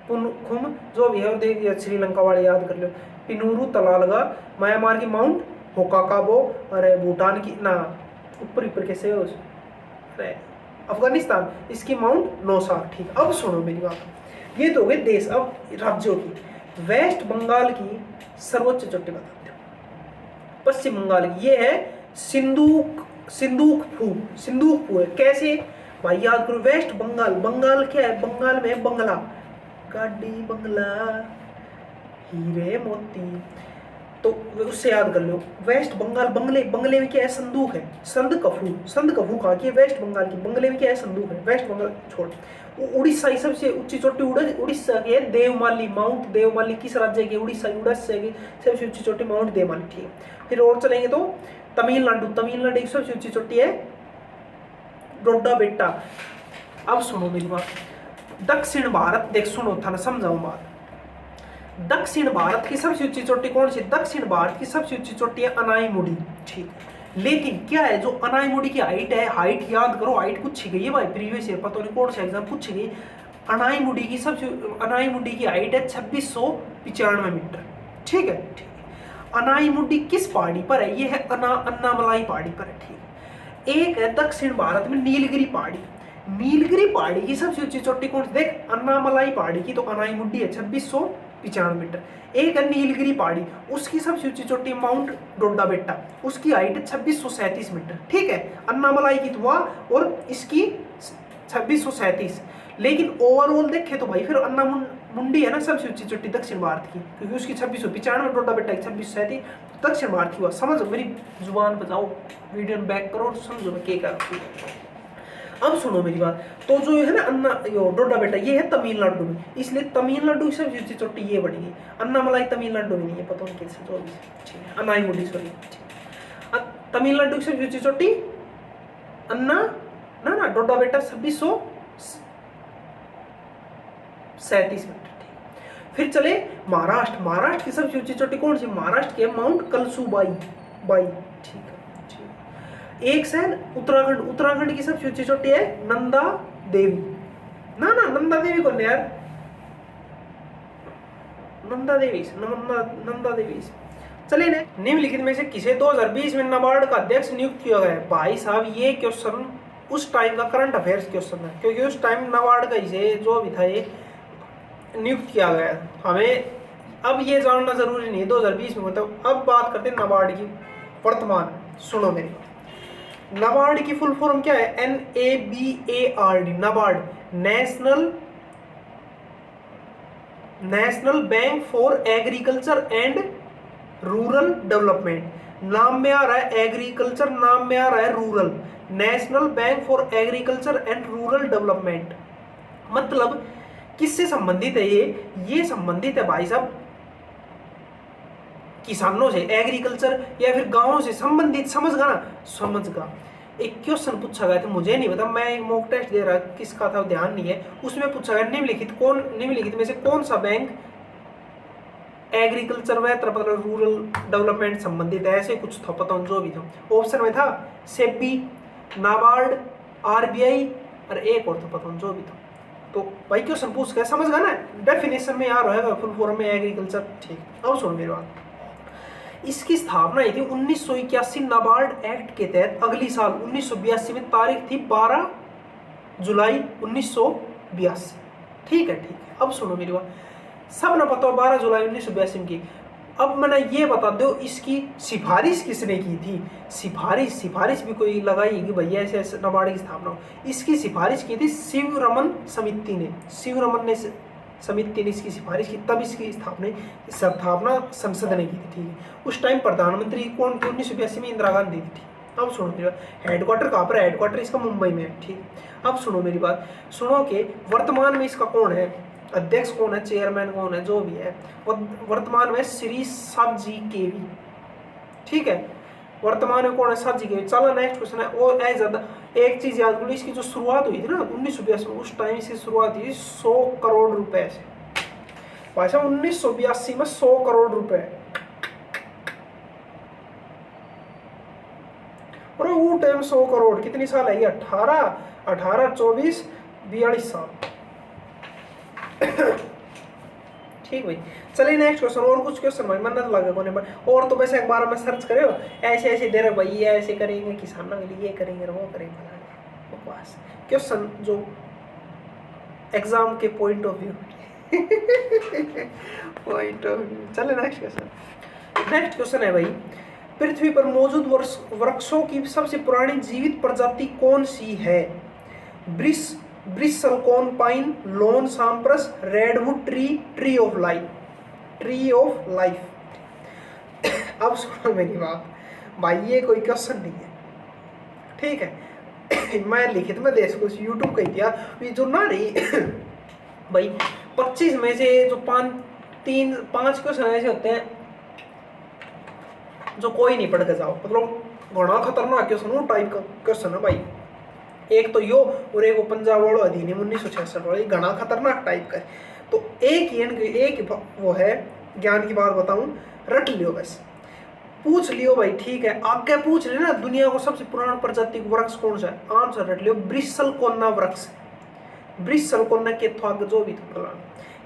पुनखुम जो भी है, और देख श्रीलंका वाले याद कर लो, पिनूरू तलालगा, म्यांमार की माउंट होकाकाबो, अरे भूटान की ना ऊपर ऊपर कैसे है उस, अरे अफगानिस्तान इसकी माउंट नौसार, ठीक। अब सुनो मेरी बात, ये तो हो गए देश। अब राज्यों की, वेस्ट बंगाल की सर्वोच्च चोटी बताते हो, पश्चिम बंगाल की ये है सिंदूकफू, सिंदूकफू है। कैसे भाई याद करो, वेस्ट बंगाल, बंगाल क्या है? बंगाल में बंगला, गाड़ी बंगला, हीरे मोती, तो उससे याद कर लो। वेस्ट बंगाल, बंगले, बंगले में क्या है? संदूक है, संदकफू, संदकफू कहाँ की है? वेस्ट बंगाल की। बंगले में क्या है? संदूक है। वेस्ट बंगाल छोड़। उड़ीसा की सबसे ऊंची चोटी उड़ीसा की है देवमाली, माउंट देवमाली। किस राज्य की? उड़ीसा, उड़ीसा की सबसे ऊंची चोटी माउंट देवमाली, ठीक है। फिर और चलेंगे तो तमिलनाडु, तमिलनाडु की सबसे ऊंची चोटी है डोडा बेट्टा। अब सुनो मेरी बात, दक्षिण भारत, देख सुनो था ना, समझाऊं बात। दक्षिण भारत की सबसे ऊंची चोटी कौन सी? दक्षिण भारत की सबसे ऊंची चोटी है अनाईमुडी, ठीक है। लेकिन क्या है जो अनाईमुडी की हाइट है, हाइट याद करो, हाइट पूछी गई है भाई प्रीवियस ईयर, पता नहीं कौन सा एग्जाम पूछी गई। अनाईमुडी की सबसे, अनाईमुडी की हाइट है 2695 मीटर, ठीक है, ठीक है। अनाईमुडी किस पहाड़ी पर है? ये है अन्नामलाई पहाड़ी पर है, ठीक है। एक है दक्षिण भारत में नीलगिरी पहाड़ी, नीलगिरी पहाड़ी की सबसे ऊंची चोटी कौन सी? देख अन्नामलाई पहाड़ी की तो अनाईमुडी है 2695 मीटर। एक है नीलगिरी पहाड़ी, उसकी सबसे ऊंची चोटी माउंट डोडा बेट्टा, उसकी हाइट है 2637 मीटर, ठीक है। अन्नामलाई की तो और इसकी 2637। लेकिन ओवरऑल देखे तो भाई फिर अन्ना मुंडी है ना सबसे ऊंची चोटी दक्षिण भारत की, क्योंकि उसकी 2695, डोडा बेट्टा की 2637, दक्षिण भारत की हुआ। समझ मेरी जुबान बजाओ, वीडियो बैक करो, समझो मैं क्या कर रहा हूँ। अब सुनो मेरी बात, तो जो है ना डोडा बेटा, ये है तमिलनाडु में, इसलिए तमिलनाडु की सबसे ऊंची चोटी ये बनेगी। अन्नामलाई तमिलनाडु में नहीं है, पता नहीं कैसे, जो भी, ठीक है। अनाईमुडी, सॉरी, तमिलनाडु की सबसे ऊंची चोटी अन्ना ना डोडा बेटा 2637 मीटर, ठीक। फिर चले महाराष्ट्र, महाराष्ट्र की सबसे ऊंची चोटी कौन सी? महाराष्ट्र की माउंट कलसूबाई, ठीक है। एक शहर उत्तराखंड, उत्तराखंड की सबसे ऊंची चोटी है नंदा देवी, ना नंदा देवी कौन है यार? नंदा देवी। चलिए ने निम्नलिखित में से किसे 2020 में नाबार्ड का अध्यक्ष नियुक्त किया गया है? भाई साहब ये क्वेश्चन उस टाइम का करंट अफेयर्स क्वेश्चन है, क्योंकि उस टाइम नाबार्ड का इसे जो भी था ये नियुक्त किया गया है। हमें अब ये जानना जरूरी नहीं है 2020 में, मतलब अब बात करते हैं नाबार्ड की वर्तमान। सुनो मेरी, नाबार्ड की फुल फॉर्म क्या है? NABARD, NABARD, national bank for agriculture and rural development. नाम में आ रहा है एग्रीकल्चर, नाम में आ रहा है rural, national bank for agriculture and rural development. मतलब किससे संबंधित है ये संबंधित है भाई साहब किसानों से, एग्रीकल्चर या फिर गांवों से संबंधित। समझगा ना? समझगा। एक क्वेश्चन पूछा गया था, मुझे नहीं पता, मैं एक मॉक टेस्ट दे रहा, किसका था ध्यान नहीं है, उसमें पूछा गया निम्नलिखित में से कौन सा बैंक एग्रीकल्चर व रूरल डेवलपमेंट संबंधित है? ऐसे कुछ था, पता जो भी था। ऑप्शन में था सेबी, नाबार्ड, RBI और एक और था, पता जो भी था। तो भाई क्वेश्चन पूछ गया, समझ गया ना? डेफिनेशन में यार रहेगा फुल फॉर्म में एग्रीकल्चर, ठीक। अब सुनो मेरी बात, इसकी स्थापना हुई थी 1981 नाबार्ड एक्ट के तहत। अगली साल 1982 में तारीख थी 12 जुलाई 1982, ठीक है, ठीक है। अब सुनो मेरी बात, सब ना पता 12 जुलाई 1982 की। अब मैंने ये बता दो इसकी सिफारिश किसने की थी? सिफारिश भी कोई लगाई कि भैया ऐसे नाबार्ड की स्थापना हो। इसकी सिफारिश की थी शिवरमन समिति ने, शिवरमन ने समिति ने इसकी सिफारिश की, तब इसकी स्थापना संसद ने की थी। ठीक है, उस टाइम प्रधानमंत्री कौन थी? 1982 में इंदिरा गांधी थी। अब सुनो मेरी बात, हेडक्वार्टर कहाँ पर है? हेडक्वार्टर इसका मुंबई में है। ठीक, अब सुनो मेरी बात, सुनो कि वर्तमान में इसका कौन है अध्यक्ष, कौन है चेयरमैन, कौन है जो भी है, वर्तमान में श्री साबजी केवी। ठीक है, वर्तमान में कौन है? साबजी केवी। चलो नेक्स्ट क्वेश्चन है, वो है ज्यादा एक चीज याद करो, इसकी जो शुरुआत हुई थी ना 1982 में, उस टाइम इसकी शुरुआत हुई 100 करोड़ रुपए से। भाई साहब 1982 में 100 करोड़ रुपए, और वो टाइम 100 करोड़ कितनी साल है ये? 18 24 42 साल। ठीक भाई, चलिए नेक्स्ट क्वेश्चन। और कुछ क्वेश्चन भाई मन लगा कोने पर, और तो वैसे एक बार में सर्च करे हो, ऐसे ऐसे दे रहे भाई, ये ऐसे करेंगे किसानों के लिए, ये करेंगे वो करेंगे, बकवास क्वेश्चन जो एग्जाम के पॉइंट ऑफ व्यू चले नेक्स्ट क्वेश्चन। नेक्स्ट क्वेश्चन है भाई, पृथ्वी पर मौजूद वृक्षों की सबसे पुरानी जीवित प्रजाति कौन सी है? Bristlecone pine, lone cypress, redwood tree, tree of life. अब सुनो मेरी बात भाई, ये कोई क्वेश्चन नहीं है। ठीक है मैं लिखित में देश को यूट्यूब कही दिया, ये जो ना रही भाई 25 में से जो 5 क्वेश्चन ऐसे होते हैं जो कोई नहीं पढ़ के जाओ, मतलब घना खतरनाक क्वेश्चन वो टाइप का क्वेश्चन है भाई। एक तो यो और एक वो पंजाब वालों अधिनियम 1966 वाला, घना खतरनाक टाइप का है। तो एक वो है ज्ञान की बात बताऊं, रट लियो बस, पूछ लियो भाई। ठीक है, आगे पूछ लेना दुनिया को सबसे पुराना प्रजाति वृक्ष कौन सा है? आंसर रट लियो, ब्रिसलकोना वृक्ष। ब्रिसलकोना के तो आगे जो भी था पुराना।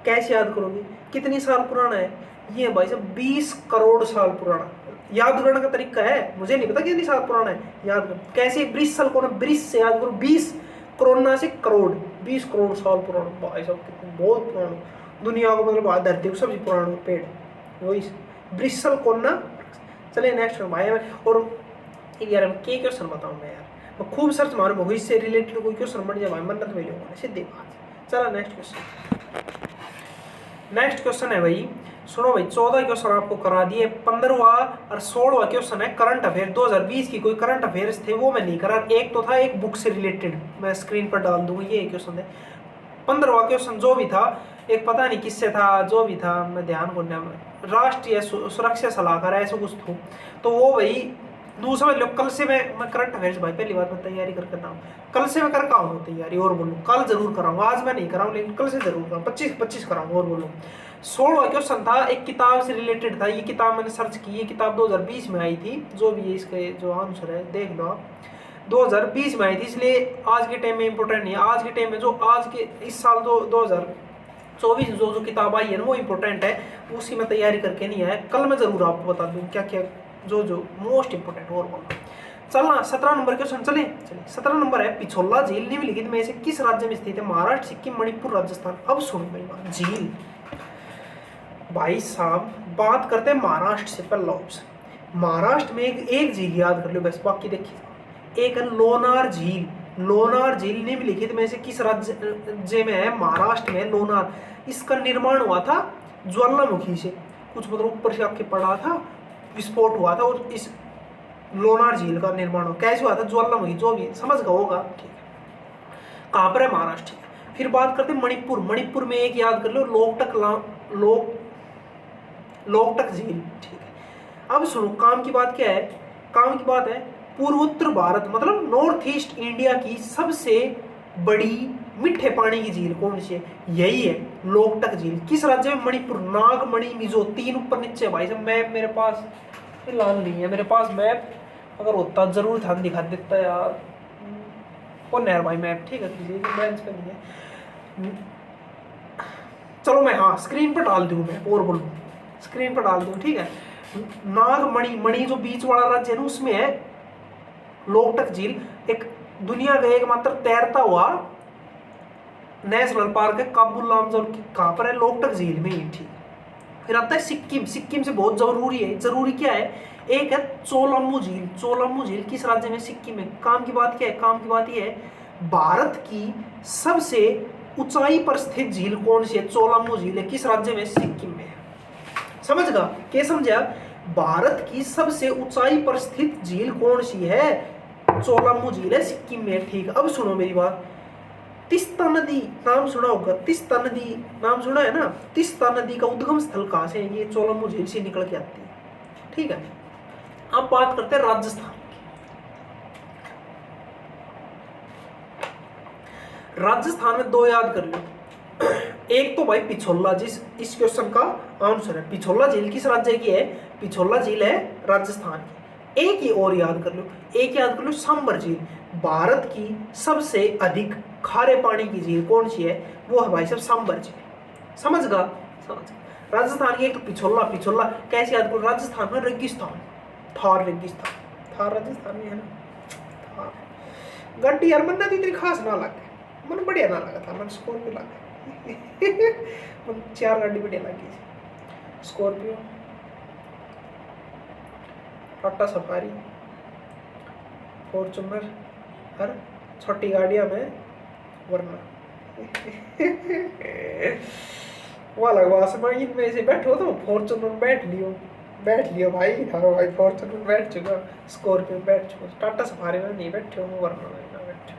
कैसे याद करोगे? कितनी साल पुराना है ये भाई साहब? 20 करोड़ साल पुराना। याद करने का तरीका है, मुझे नहीं पता कितनी साल पुराना है, याद करो कैसे। ब्रिसलकोना, ब्रिस से याद करो 20, कोरोना से करोड़, 20 करोड़ साल पुराना भाई साहब, कितनी बहुत पुराना दुनिया को, मतलब धरती को सबसे पुराना पेड़ वही ब्रिसलकोना। चलिए नेक्स्ट भाई। और यार के क्वेश्चन बताऊं मैं यार, मैं खूब सर्च मारूंगा वही से रिलेटेड कोई क्वेश्चन बन जाए भाई, मन्नत मिले होगा सीधी बात। चलो नेक्स्ट क्वेश्चन। नेक्स्ट क्वेश्चन है भाई, सुनो भाई 14 क्वेश्चन आपको करा दिए, 15वां और 16वां क्वेश्चन है करंट अफेयर 2020 की, कोई करंट अफेयर्स थे वो मैं नहीं करा, एक तो था एक बुक से रिलेटेड, मैं स्क्रीन पर डाल दूंगा ये क्वेश्चन है। 15वां क्वेश्चन जो भी था, एक पता नहीं किससे था, जो भी था मैं ध्यान को राष्ट्रीय सुरक्षा सलाहकार ऐसा कुछ था, तो वो भाई दूसरा लोग। कल से मैं करंट अफेयर्स भाई पहली बार मैं तैयारी करके आता हूँ, कल से मैं करके आऊँगा तैयारी, और बोलूँ कल जरूर कराऊंगा, आज मैं नहीं कराऊँ लेकिन कल से जरूर कराऊँ, 25 कराऊंगा। और बोलूँ 16वां क्वेश्चन था एक किताब से रिलेटेड था, ये किताब मैंने सर्च की, ये किताब 2020 में आई थी, जो भी है इसके जो आंसर है देख लो आप, 2020 में आई थी, इसलिए आज के टाइम में इंपॉर्टेंट नहीं है। आज के टाइम में जो आज के इस साल 2024 जो किताब आई है ना वो इंपॉर्टेंट है, उसकी मैं तैयारी करके नहीं आया, कल मैं जरूर आपको बता दूँ क्या क्या जो मोस्ट इंपोर्टेंट। और बोलो चलना 17 नंबर क्वेश्चन। चलिए 17 नंबर है, पिछोला झील निम्नलिखित में से किस राज्य में स्थित है? महाराष्ट्र, सिक्किम, मणिपुर, राजस्थान। अब सुनो मेरी बात, झील भाई साहब बात करते हैं महाराष्ट्र से। पहला ऑप्शन महाराष्ट्र में एक झील याद कर लो बस, बाकी देखिए। एक है लोनार झील, लोनार झील निम्नलिखित में से किस राज्य में है? महाराष्ट्र में लोनार। इसका निर्माण हुआ था ज्वालामुखी से, कुछ मतलब ऊपर से आपके पड़ा था, विस्फोट हुआ था, और इस लोनार झील का निर्माण हो कैसे हुआ था? ज्वालामुखी, जो भी समझ गया होगा। ठीक है, कहाँ पर है? महाराष्ट्र। फिर बात करते हैं मणिपुर। मणिपुर में एक याद कर लो, लोकटक झील। ठीक है, अब सुनो काम की बात क्या है? काम की बात है पूर्वोत्तर भारत मतलब नॉर्थ ईस्ट इंडिया की सबसे बड़ी मीठे पानी की झील कौन सी है? यही है लोकटक झील। किस राज्य में? मणिपुर, नागमणि, मिजो, 3 ऊपर नीचे। भाई साहब मैप मेरे पास फिलहाल नहीं है, मेरे पास मैप अगर होता जरूर था दिखा देता यार, कौन है भाई मैप? ठीक है किसी बेंच पे नहीं है, चलो मैं हाँ स्क्रीन पर डाल दूँ मैं, और बोलूँ स्क्रीन पर डाल दूँ। ठीक है, नागमणि, मणि जो बीच वाला राज्य है ना उसमें है लोकटक झील। एक दुनिया का एकमात्र तैरता हुआ नेशनल पार्क है काबुल लामजोर, कहाँ पर है? लोकटक झील में ही। ठीक, फिर आता है सिक्किम। सिक्किम से बहुत जरूरी है, जरूरी क्या है? एक है चोलामू झील। चोलामू झील किस राज्य में? सिक्किम में। काम की बात क्या है? काम की बात यह है भारत की सबसे ऊंचाई पर स्थित झील कौन सी है? चोलामू झील है। किस राज्य में? सिक्किम में है। समझ गा? क्या समझा? भारत की सबसे ऊंचाई पर स्थित झील कौन सी है? चोलामू झील है, सिक्किम में। ठीक है, अब सुनो मेरी बात। तीस्ता नदी नाम सुना होगा, तीस्ता नदी नाम सुना है ना? तीस्ता नदी का उद्गम स्थल कहां से है? ये चोलामू झील से निकल के आती है। ठीक है, अब बात करते हैं राजस्थान की। राजस्थान में दो याद कर लो। एक तो भाई पिछोला, जिस इस क्वेश्चन का आंसर है। पिछोला झील किस राज्य की है? पिछोला झील है राजस्थान की। एक ही और याद कर लो, एक याद कर लो, सांबर झील। भारत की सबसे अधिक खारे पानी की झील कौन सी है? वो है भाई साहब सांबर झील। समझ गा? समझ। राजस्थान की एक तो पिछोला, पिछोला कैसे याद करो? राजस्थान में रेगिस्तान, थार रेगिस्तान, थार राजस्थान में है ना। थार गड्डी यार मन इतनी खास ना लगे, मन बढ़िया ना लगा था, मन स्कॉर्पियो लगा। मन 4 गाड़ी बढ़िया लगी, स्कॉर्पियो, टाटा सफारी, फॉर्चूनर, हर छोटी गाड़ियां में वरना वह लगवा समय इनमें से बैठो तो फॉर्चूनर बैठ लियो भाई, थारो भाई फॉर्चूनर बैठ चुका, स्कॉर्पियो बैठ चुका, टाटा सफारी में नहीं बैठे हो, वरना में ना बैठे।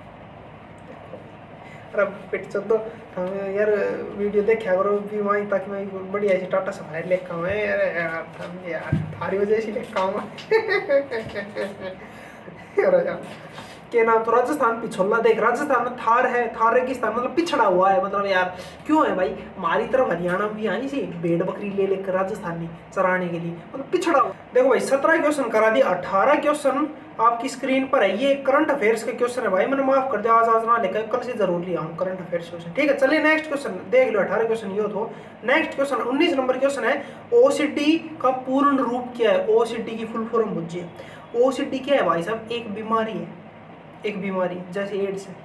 अरे पिट चल हमें यार वीडियो देखा करो भी वहीं, ताकि मैं बढ़िया ऐसी टाटा सफारी लेकर आऊँ यार, थारी वजह से लेकर आऊँ। अरे यार के नाम तो राजस्थान पिछोला। देख राजस्थान में थार है, थार रेगिस्तान मतलब पिछड़ा हुआ है। मतलब यार क्यों है भाई? हमारी तरफ हरियाणा भी आई सी भेड़ बकरी ले लेकर राजस्थानी चराने के लिए, मतलब पिछड़ा हुआ। देखो भाई 17 क्वेश्चन करा दिए, 18 क्वेश्चन आपकी स्क्रीन पर है। ये करंट अफेयर्स के क्वेश्चन है भाई, मैंने माफ कर दिया, आज ना लेकर कल से जरूर लिया हूँ करंट अफेयर्स क्वेश्चन। ठीक है, चलिए नेक्स्ट क्वेश्चन देख लो। 18 क्वेश्चन ये तो नेक्स्ट क्वेश्चन 19 नंबर क्वेश्चन है। ओसीडी का पूर्ण रूप क्या है? ओसीडी की फुल फॉर्म बुझिए। ओसीडी क्या है भाई साहब? एक बीमारी है, एक बीमारी जैसे एड्स है।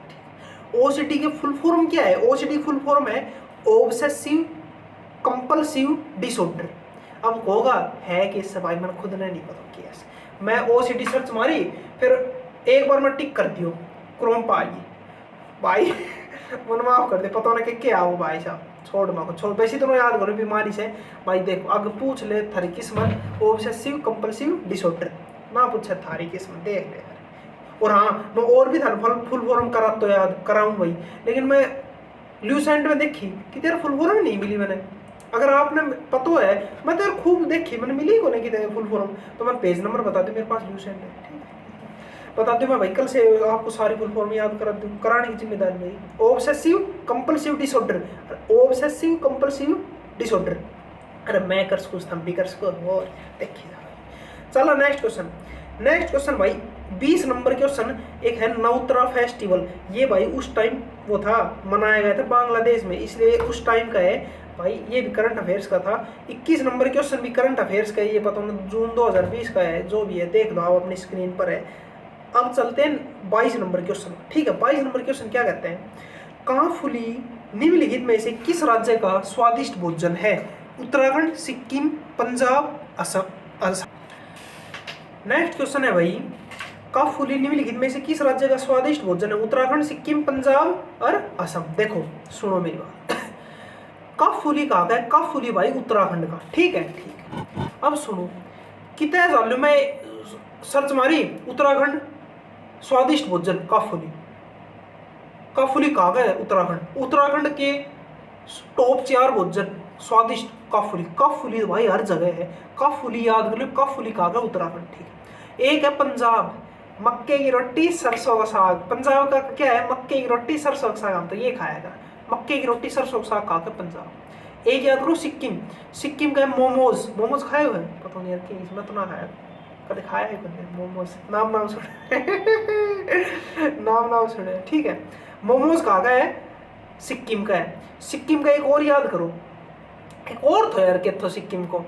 ओसीडी के फुल फॉर्म क्या है? ओसीडी फुल फॉर्म है ऑब्सेसिव कंपल्सिव डिसऑर्डर। अब होगा है कि इससे भाई मैंने खुद ने नहीं पता किया, मैं ओसीडी सर्च मारी, फिर एक बार मैं टिक कर दियो क्रोम पा गई भाई। मन माफ कर दे, पता ना कि क्या हो भाई साहब, छोड़ माको छोड़। वैसे तो याद करो बीमारी से भाई। देखो अगर पूछ ले थारी किस्मत ऑब्सेसिव कंपल्सिव डिसऑर्डर, ना पूछे थारी किस्मत, देख ले यार। और हाँ मैं और भी था फुल फॉर्म करा तो याद कराऊं भाई, लेकिन मैं ल्यूसेंट में देखी कि तेरा फुल फॉर्म नहीं मिली मैंने। अगर आपने पता है, मैं तो यार खूब देखी, मैंने मिली को नहीं कि फुल फॉर्म, तो मैं पेज नंबर बता दूं, मेरे पास ल्यूसेंट है, ठीक है बता दूं मैं भाई, कल से आपको सारी फुल फॉर्म याद करा दूं, कराने की जिम्मेदारी मेरी। Obsessive compulsive disorder, obsessive compulsive disorder. अरे मैं कर सकूँ, तुम भी कर सको, और देखिए। चलो नेक्स्ट क्वेश्चन। नेक्स्ट क्वेश्चन भाई 20 नंबर क्वेश्चन एक है नवतरा फेस्टिवल। ये भाई उस टाइम वो था, मनाया गया था बांग्लादेश में, इसलिए उस टाइम का है भाई। ये भी करंट अफेयर्स का था। 21 नंबर क्वेश्चन भी करंट अफेयर्स का है, ये पता नहीं जून 2020 का है, जो भी है देख लो आप अपनी स्क्रीन पर है। अब चलते हैं 22 नंबर क्वेश्चन। ठीक है, 22 नंबर क्वेश्चन क्या कहते हैं? काफुली निम्नलिखित में से किस राज्य का स्वादिष्ट भोजन है? उत्तराखंड, सिक्किम, पंजाब, असम। नेक्स्ट क्वेश्चन है भाई, काफुली निम्नलिखित में से किस राज्य का स्वादिष्ट भोजन है? उत्तराखंड, सिक्किम, पंजाब और असम। देखो सुनो मेरी बात, काफुली कहा गया, काफुली भाई उत्तराखंड का। ठीक है, ठीक है। अब सुनो, कितने सालों में सर्च मारी उत्तराखंड स्वादिष्ट भोजन काफुली, काफुली कहा गया उत्तराखंड। उत्तराखंड के टॉप 4 भोजन स्वादिष्ट काफुली। काफुली भाई हर जगह है, काफुली याद कर लो, काफुली कहा गया उत्तराखंड। ठीक है, एक है पंजाब, मक्के की रोटी सरसों का साग। पंजाब का क्या है? मक्के की रोटी सरसों का साग, हम तो ये खाएगा, मक्के की रोटी सरसों का साग खा के पंजाब। एक याद करो सिक्किम, सिक्किम का है मोमोज। मोमोज खाए हुए? पता नहीं यार कि इसमें तो ना खाया, कभी खाया है कभी मोमोज, नाम सुने। नाम सुने। ठीक है, मोमोज कहा गया है सिक्किम का है। सिक्किम का एक और याद करो, एक और तो यार कहते सिक्किम को,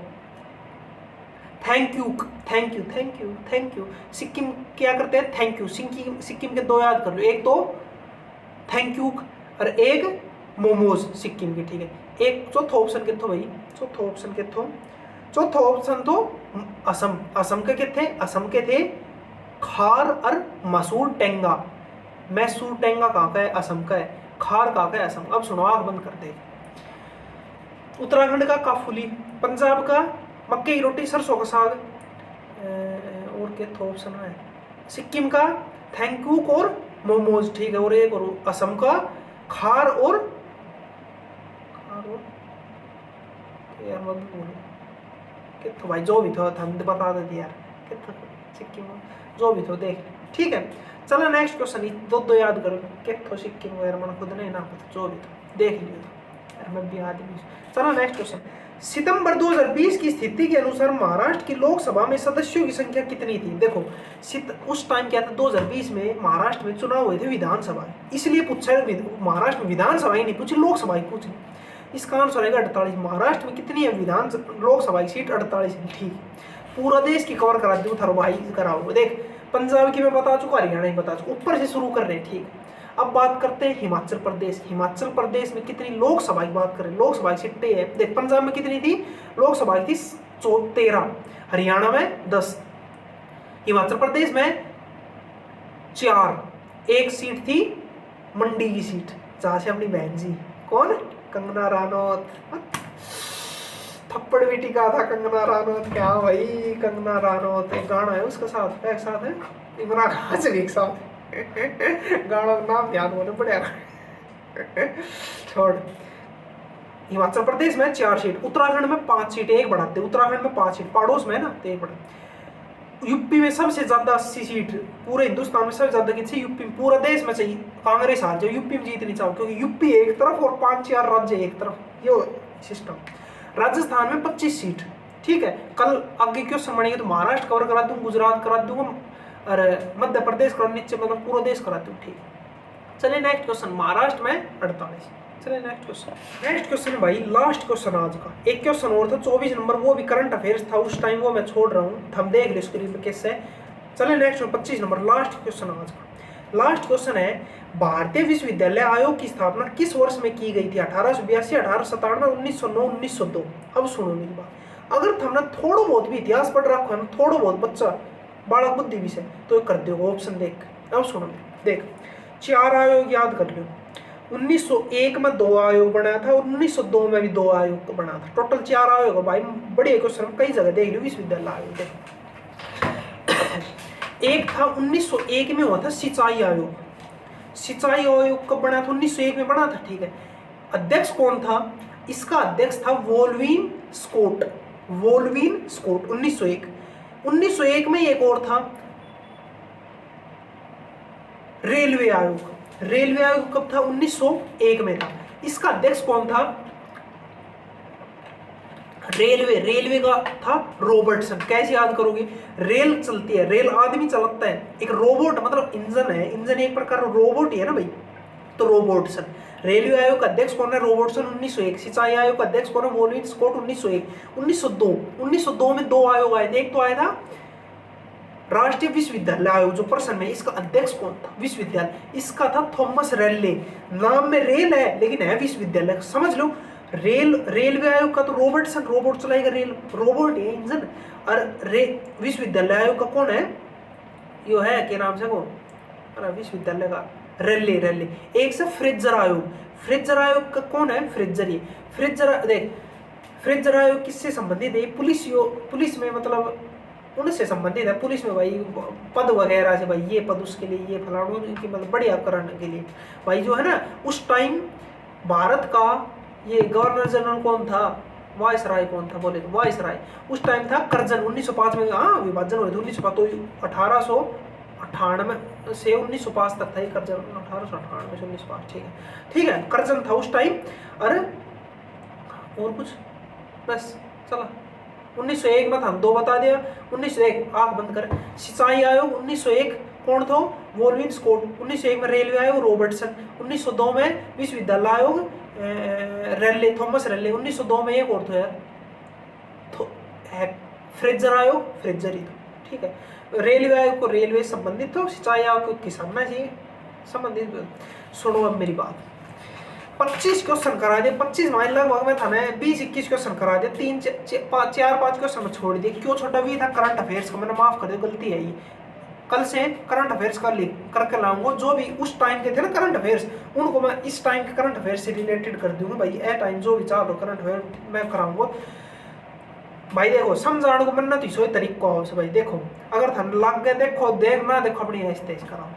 thank you thank you thank you thank you. Sikkim क्या करते हैं? Thank you. सिक्किम के 2 याद कर लो, एक तो थैंक यू और एक मोमोज सिक्किम की। ठीक है, एक चौथा ऑप्शन के थो भाई, चौथा ऑप्शन के थो, चौथा ऑप्शन तो असम। असम के थे? असम के थे खार और मसूर टेंगा। मैसूर टेंगा कहाँ का है? असम का है। खार का क्या असम। अब सुनो, आग बंद कर दे। उत्तराखंड का काफुली, पंजाब का मक्के की रोटी सरसों का साग, और क्या तो ऑप्शन है। सिक्किम का थैंकूक और मोमोज, ठीक है। और एक और असम का खार और यार मत बोलो कितो भाई, जो भी था हम बता देते यार कितो सिक्किम में, जो भी तो देख, ठीक है। चलो नेक्स्ट क्वेश्चन, दो दो याद करो कितो सिक्किम यार, मन खुद नहीं ना पता, जो भी तो देख लियो तो यार, मैं भी आदमी। चलो नेक्स्ट क्वेश्चन, सितंबर 2020 की स्थिति के अनुसार महाराष्ट्र की लोकसभा में सदस्यों की संख्या कितनी थी। देखो उस टाइम क्या था, 2020 में महाराष्ट्र में चुनाव हुए थे विधानसभा, इसलिए पूछा महाराष्ट्र में विधानसभा ही नहीं पूछी, लोकसभा ही पूछी। इसका आंसर रहेगा 48। महाराष्ट्र में कितनी है विधान लोकसभा की सीट? 48 है, ठीक। पूरा देश की कवर करा दूँ थारो भाई कराओ। देख पंजाब की मैं बता चुका, हरियाणा ही बता चुका, ऊपर से शुरू कर रहे हैं, ठीक। अब बात करते हैं हिमाचल प्रदेश। हिमाचल प्रदेश में कितनी लोकसभा की बात करें, लोकसभा की सीटें है। देख पंजाब में कितनी थी लोकसभा की थी 13, हरियाणा में 10, हिमाचल प्रदेश में 4, एक सीट थी मंडी की सीट, जहां से अपनी बहन जी कौन, कंगना रानौत, थप्पड़ भी टिका था कंगना रानौत। क्या भाई, कंगना रानौत एक गाना है उसके साथ, एक साथ है इमरान हाजिर एक साथ गाना का नाम ध्यान होने पड़ेगा। छोड़, हिमाचल प्रदेश में 4 सीट, उत्तराखंड में 5 सीट, एक बढ़ाते, उत्तराखंड में 5 सीट, पड़ोस में ना तो एक बढ़ा। यूपी में सबसे ज्यादा 80 सीट, पूरे हिंदुस्तान में सबसे ज्यादा कितनी, यूपी में, पूरा देश में चाहिए कांग्रेस हार जाए, यूपी में जीतनी चाहो, क्योंकि यूपी एक तरफ और 5-4 राज्य एक तरफ, ये सिस्टम। राजस्थान में 25 सीट, ठीक है। कल आगे क्वेश्चन बनेंगे तो महाराष्ट्र कवर करा दूं, गुजरात करा दूंगा, और मध्य प्रदेश करा, नीचे मतलब पूरा देश करा दूं, ठीक। चलिए नेक्स्ट क्वेश्चन, महाराष्ट्र में 48। चलिए नेक्स्ट क्वेश्चन है भाई, लास्ट क्वेश्चन आज का। एक क्वेश्चन और था 24 नंबर, वो भी करंट अफेयर्स था उस टाइम, वो मैं छोड़ रहा हूँ, हम देख ले स्क्रीन पे कैसे। चलिए नेक्स्ट 25 नंबर, लास्ट क्वेश्चन आज का। लास्ट क्वेश्चन है, भारतीय विश्वविद्यालय आयोग की स्थापना किस वर्ष में की गई थी? 1882, 1897, 1909, 1902। अब सुनो मेरी बात, अगर तुमने थोड़ा बहुत भी इतिहास पढ़ रखा है ना, थोड़ा बहुत बच्चा बालक बुद्धि भी से, तो कर दो ऑप्शन देख। अब सुनो देख, 4 आयोग याद कर लो। 1901 में 2 आयोग बनाया था, और 1902 में भी 2 आयोग बना था, टोटल 4 आयोग भाई। बड़े क्वेश्चन कई जगह देख लो, विश्वविद्यालय आयोग देख। एक था 1901 में हुआ था सिंचाई आयोग, सिंचाई आयोग कब बना था? 1901 में बना था, ठीक है। अध्यक्ष कौन था? इसका अध्यक्ष था वोल्विन स्कॉट, वोल्विन स्कॉट, 1901। 1901 में एक और था रेलवे आयोग, रेलवे आयोग कब था? 1901 में था। इसका अध्यक्ष कौन था? रेलवे का था रॉबर्टसन। कैसे याद करोगे? रेल चलती है, रेल आदमी चलाता है, एक रोबोट मतलब इंजन है, इंजन एक प्रकार रोबोट ही है ना भाई, तो रोबोटसन। रेलवे आयोग का अध्यक्ष कौन है? रॉबर्टसन, 1901। सिंचाई आयोग का अध्यक्ष कौन है? वोल्विन स्कॉट, 1901। 1902 में 2 आयोग आए थे, एक तो आया था राष्ट्रीय विश्वविद्यालय आयोग जो पर्सन में, इसका अध्यक्ष कौन था? विश्वविद्यालय, इसका था थॉमस रेले। नाम में रेल है लेकिन है विश्वविद्यालय, समझ लो। रेलवे आयोग का तो रॉबर्टसन, रोबोट चलाएगा रेल, रोबोट है इंजन। और विश्वविद्यालय आयोग का कौन है? यो है क्या नाम से कौन? अरे विश्वविद्यालय का रेले। एक से फ्रेजर आयोग, फ्रेजर आयोग का कौन है? फ्रेजर। ये फ्रेजर देख, फ्रेजर आयोग किससे संबंधित है? पुलिस में, मतलब उनसे संबंधित है, पुलिस में भाई, पद वगैरह से भाई, ये पद उसके लिए, ये फलाणों की मतलब बढ़िया करने के लिए भाई, जो है ना उस टाइम भारत का ये गवर्नर जनरल कौन था? वायसराय कौन था? बोले तो वायसराय उस टाइम था करजन। 1905 में हाँ विभाजन हुए थे, 1905 तो 1898 से 1905 तक था ये करजन, 1898 से 1905, ठीक है, करजन था उस टाइम। अरे और कुछ बस चला, 1901 में था, 2 बता दिया। 1901 आंख बंद कर। सिंचाई आयोग 1901 कौन था? वोल्विन स्कॉट। 1901 में रेलवे आयोग रॉबर्टसन। 1902 में विश्वविद्यालय आयोग रेले, थॉमस रेले। 1902 में एक और था यार, फ्रेजर आयोग, फ्रेजर ही था, ठीक है। रेलवे आयोग को रेलवे संबंधित था, सिंचाई आयोग को किसान से संबंधित। सुनो अब मेरी बात, 25 क्वेश्चन करा दिए, 25 माइल लगभग में था ना, 20-21 क्वेश्चन करा दिए, 3-4-5 क्वेश्चन में छोड़ दिए। क्यों? छोटा भी था करंट अफेयर्स का, मैंने माफ कर दे, गलती है ये। कल से करंट अफेयर्स का लिख करके लाऊंगा, जो भी उस टाइम के थे ना करंट अफेयर्स, उनको मैं इस टाइम के करंट अफेयर्स से रिलेटेड कर दूंगा भाई। ए टाइम जो भी चाहो करंट अफेयर मैं कराऊंगा भाई। देखो समझाने को मन तो सोई तरीका हो भाई। देखो अगर थन लग गए देखो, देख ना देखो अपनी आहिस्ते आहिस्ते कराओ,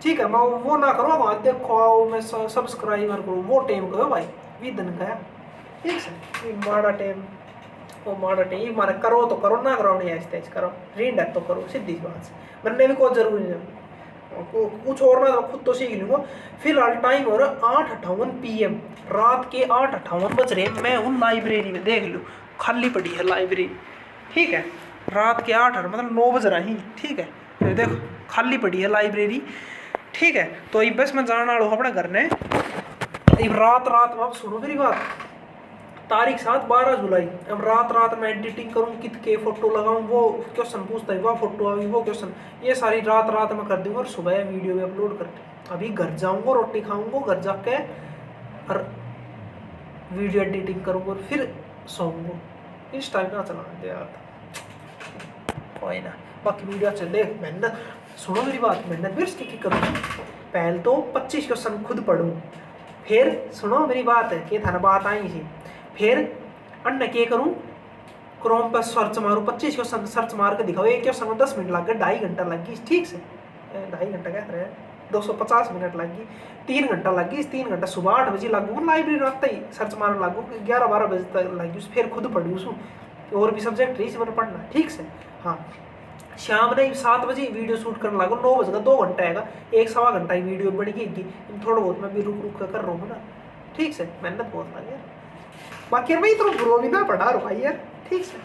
ठीक है। मैं वो ना करो वहाँ देखो आओ मैं सब्सक्राइबर करूँ, वो टाइम करो भाई विदन का, ठीक है। माड़ा टाइम वो माड़ा टाइम मारे करो तो करो, ना करो नहीं आहिस्ते आहिस्ते करो, रीड तो करो, सीधी बात से बनने भी कोई जरूरी नहीं, कुछ और ना खुद तो सीख लूँगा। फिलहाल टाइम हो रहा 8:58 PM, रात के 8:58 बज रहे। मैं हूँ लाइब्रेरी में, देख लो खाली पड़ी है लाइब्रेरी, ठीक है। रात के 8 मतलब 9 बज रहा ही, ठीक है। फिर देखो खाली पड़ी है लाइब्रेरी, ठीक है। तो ये बस मैं जाना वाला अपने घर ने रात में। अब सुनो मेरी बात, तारीख 7 12 जुलाई। अब रात में एडिटिंग करूँ, कित के फोटो लगाऊँ, वो क्वेश्चन पूछता है, वो फोटो अभी वो क्वेश्चन, ये सारी रात में कर दूंगा और सुबह वीडियो में अपलोड करके अभी घर जाऊँगा, रोटी खाऊँगा, घर जाके और वीडियो एडिटिंग करूँगा और फिर सोऊंगा। इस टाइम ना चला दे यार, कोई ना। बाकी वीडियो अच्छा देख, मेहनत सुनो मेरी बात, मेहनत भी इसकी करूँ। पहले तो 25 क्वेश्चन खुद पढ़ूँ, फिर सुनो मेरी बात है कि थाना बात आई थी, फिर अन्य क्या करूँ, क्रोम पर सर्च मारूँ, 25 क्वेश्चन सर्च मार के दिखाओ। एक क्वेश्चन में 10 मिनट लग गए, 2.5 घंटा लग गई, ठीक से 2.5 घंटा कह रहे हैं, 250 मिनट लग गई, 3 घंटा लग गई। 3 घंटा सुबह 8 बजे लागू लाइब्रेरी रखता ही सर्च मारने लागू, 11-12 बजे तक लग गई, फिर खुद पढ़ी उसमें और भी सब्जेक्ट रही से मैंने पढ़ना, ठीक से। हाँ शाम ने 7 बजे वीडियो शूट करने लागो, 9 बजे का 2 घंटा आएगा, 1-1.25 घंटा की वीडियो बन गई। थोड़ा बहुत मैं भी रुक कर रहा हूँ ना, ठीक से। मेहनत बहुत लगे यार, बाकी यार मैं तो बुरा भी ना पढ़ा रहा भाई यार, ठीक से।